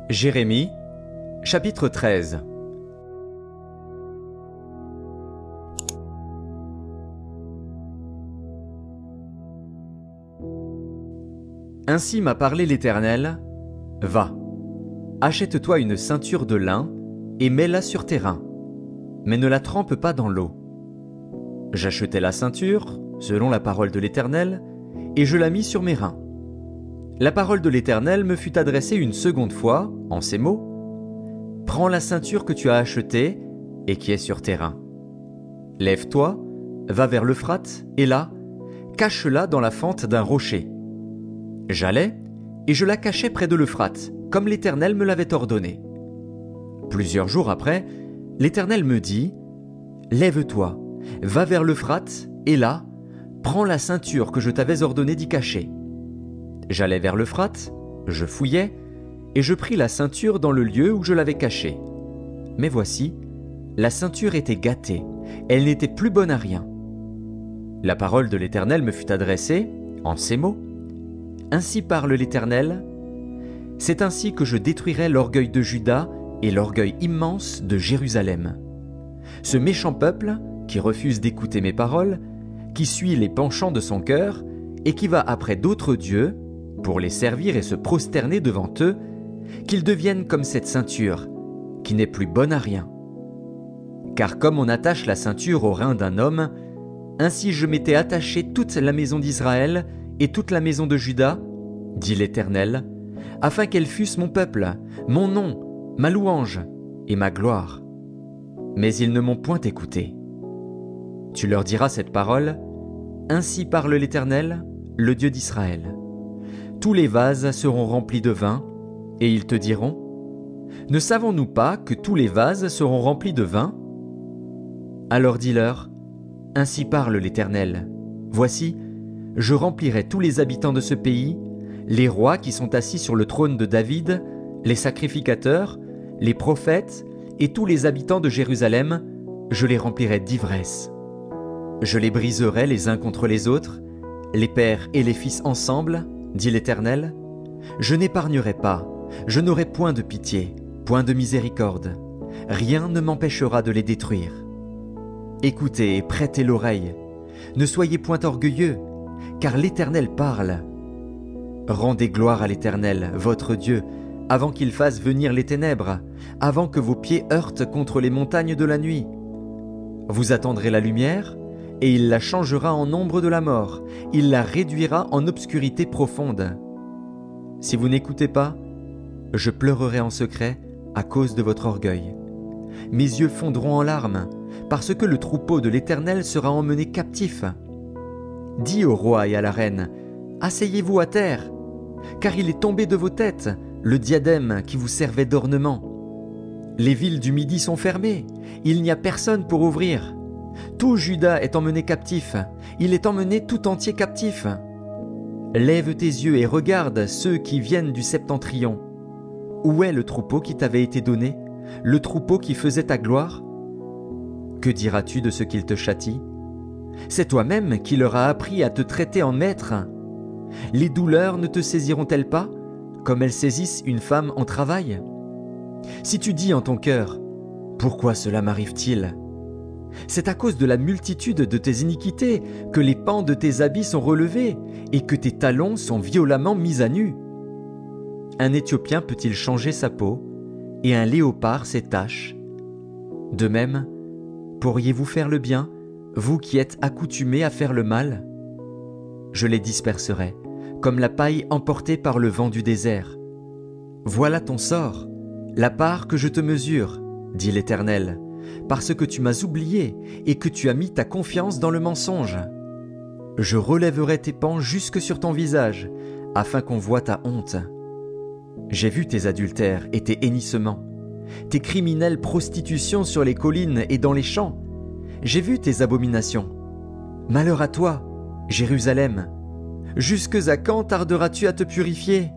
Jérémie, chapitre 13. Ainsi m'a parlé l'Éternel, va, achète-toi une ceinture de lin et mets-la sur tes reins, mais ne la trempe pas dans l'eau. J'achetai la ceinture, selon la parole de l'Éternel, et je la mis sur mes reins. La parole de l'Éternel me fut adressée une seconde fois, en ces mots, « Prends la ceinture que tu as achetée et qui est sur tes reins. Lève-toi, va vers l'Euphrate, et là, cache-la dans la fente d'un rocher. » J'allai, et je la cachai près de l'Euphrate, comme l'Éternel me l'avait ordonné. Plusieurs jours après, l'Éternel me dit, « Lève-toi, va vers l'Euphrate, et là, prends la ceinture que je t'avais ordonné d'y cacher. » J'allai vers l'Euphrate, je fouillai, et je pris la ceinture dans le lieu où je l'avais cachée. Mais voici, la ceinture était gâtée, elle n'était plus bonne à rien. La parole de l'Éternel me fut adressée, en ces mots, « Ainsi parle l'Éternel, c'est ainsi que je détruirai l'orgueil de Juda et l'orgueil immense de Jérusalem. Ce méchant peuple, qui refuse d'écouter mes paroles, qui suit les penchants de son cœur, et qui va après d'autres dieux, pour les servir et se prosterner devant eux, qu'ils deviennent comme cette ceinture, qui n'est plus bonne à rien. Car comme on attache la ceinture au rein d'un homme, ainsi je m'étais attaché toute la maison d'Israël et toute la maison de Juda, dit l'Éternel, afin qu'elles fussent mon peuple, mon nom, ma louange et ma gloire. Mais ils ne m'ont point écouté. Tu leur diras cette parole, ainsi parle l'Éternel, le Dieu d'Israël. Tous les vases seront remplis de vin, et ils te diront, « Ne savons-nous pas que tous les vases seront remplis de vin ?» Alors dis-leur, « Ainsi parle l'Éternel. Voici, je remplirai tous les habitants de ce pays, les rois qui sont assis sur le trône de David, les sacrificateurs, les prophètes et tous les habitants de Jérusalem, je les remplirai d'ivresse. Je les briserai les uns contre les autres, les pères et les fils ensemble, dit l'Éternel. Je n'épargnerai pas, je n'aurai point de pitié, point de miséricorde. Rien ne m'empêchera de les détruire. Écoutez et prêtez l'oreille. Ne soyez point orgueilleux, car l'Éternel parle. Rendez gloire à l'Éternel, votre Dieu, avant qu'il fasse venir les ténèbres, avant que vos pieds heurtent contre les montagnes de la nuit. Vous attendrez la lumière, et il la changera en ombre de la mort, il la réduira en obscurité profonde. Si vous n'écoutez pas, je pleurerai en secret à cause de votre orgueil. Mes yeux fondront en larmes, parce que le troupeau de l'Éternel sera emmené captif. Dis au roi et à la reine, asseyez-vous à terre, car il est tombé de vos têtes, le diadème qui vous servait d'ornement. Les villes du Midi sont fermées, il n'y a personne pour ouvrir. Tout Juda est emmené captif, il est emmené tout entier captif. Lève tes yeux et regarde ceux qui viennent du septentrion. Où est le troupeau qui t'avait été donné, le troupeau qui faisait ta gloire? Que diras-tu de ce qu'ils te châtient? C'est toi-même qui leur as appris à te traiter en maître. Les douleurs ne te saisiront-elles pas, comme elles saisissent une femme en travail? Si tu dis en ton cœur, « Pourquoi cela m'arrive-t-il » C'est à cause de la multitude de tes iniquités que les pans de tes habits sont relevés et que tes talons sont violemment mis à nu. Un Éthiopien peut-il changer sa peau et un léopard ses taches? De même, pourriez-vous faire le bien, vous qui êtes accoutumés à faire le mal? Je les disperserai, comme la paille emportée par le vent du désert. Voilà ton sort, la part que je te mesure, dit l'Éternel, parce que tu m'as oublié et que tu as mis ta confiance dans le mensonge. Je relèverai tes pans jusque sur ton visage, afin qu'on voie ta honte. J'ai vu tes adultères et tes hennissements, tes criminelles prostitutions sur les collines et dans les champs. J'ai vu tes abominations. Malheur à toi, Jérusalem! Jusque à quand tarderas-tu à te purifier?